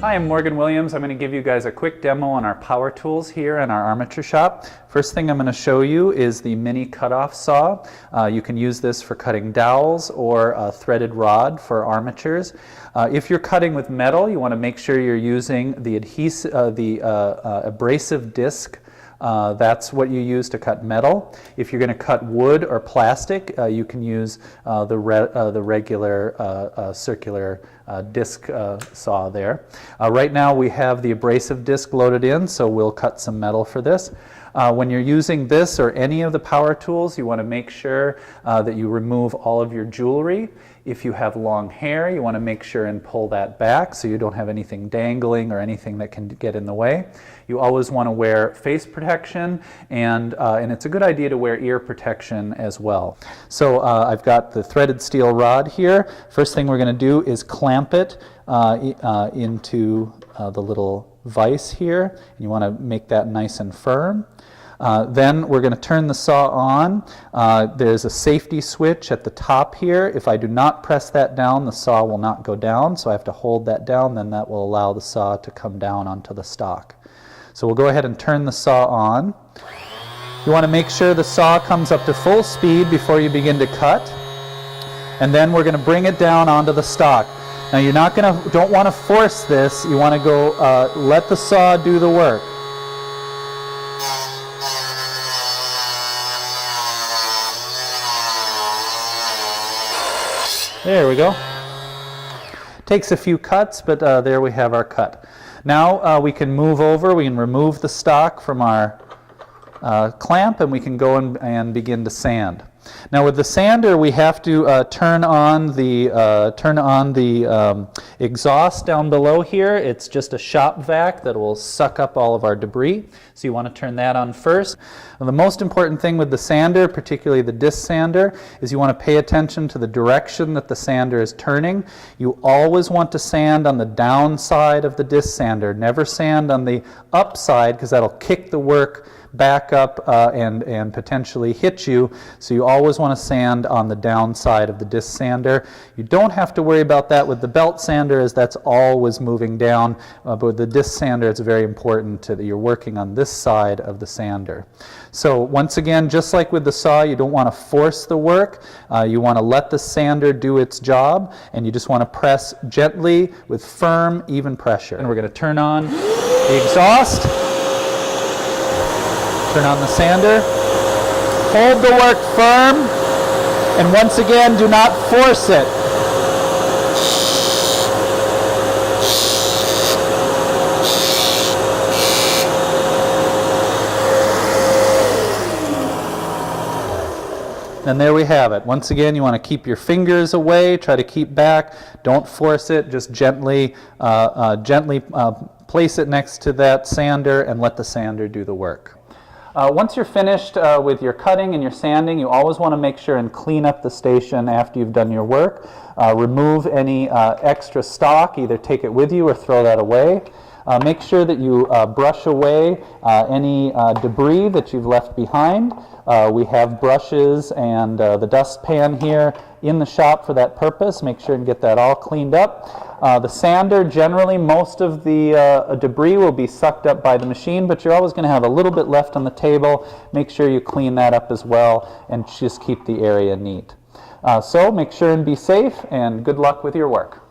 Hi, I'm Morgan Williams. I'm going to give you guys a quick demo on our power tools here in our armature shop. First thing I'm going to show you is the mini cutoff saw. You can use this for cutting dowels or a threaded rod for armatures. If you're cutting with metal, you want to make sure you're using the abrasive disc. That's what you use to cut metal. If you're going to cut wood or plastic, you can use the regular circular disc saw there. Right now we have the abrasive disc loaded in, so we'll cut some metal for this. When you're using this or any of the power tools, you want to make sure that you remove all of your jewelry. If you have long hair, you want to make sure and pull that back so you don't have anything dangling or anything that can get in the way. You always want to wear face protection, and it's a good idea to wear ear protection as well. So I've got the threaded steel rod here. First thing we're going to do is clamp it into the little vise here. And you want to make that nice and firm. Then we're going to turn the saw on. There's a safety switch at the top here. If I do not press that down, the saw will not go down, so I have to hold that down, then that will allow the saw to come down onto the stock. So we'll go ahead and turn the saw on. You want to make sure the saw comes up to full speed before you begin to cut. And then we're going to bring it down onto the stock. Now you're don't want to force this. You want to go let the saw do the work. There we go. Takes a few cuts, but there we have our cut. Now we can move over, we can remove the stock from our clamp, and we can go and begin to sand. Now with the sander, we have to turn on the exhaust down below here. It's just a shop vac that will suck up all of our debris. So you want to turn that on first. Now, the most important thing with the sander, particularly the disc sander, is you want to pay attention to the direction that the sander is turning. You always want to sand on the down side of the disc sander. Never sand on the up side, because that'll kick the work back up and potentially hit you. So you always want to sand on the down side of the disc sander. You don't have to worry about that with the belt sander, as that's always moving down. But with the disc sander, it's very important that you're working on this side of the sander. So once again, just like with the saw, you don't want to force the work. You want to let the sander do its job, and you just want to press gently with firm, even pressure. And we're going to turn on the exhaust. Turn on the sander, hold the work firm, and once again, do not force it. And there we have it. Once again, you want to keep your fingers away, try to keep back, don't force it, just gently place it next to that sander and let the sander do the work. Once you're finished with your cutting and your sanding, you always want to make sure and clean up the station after you've done your work. Remove any extra stock, either take it with you or throw that away. Make sure that you brush away any debris that you've left behind. We have brushes and the dustpan here in the shop for that purpose. Make sure and get that all cleaned up. The sander, generally most of the debris will be sucked up by the machine, but you're always going to have a little bit left on the table. Make sure you clean that up as well and just keep the area neat. So make sure and be safe, and good luck with your work.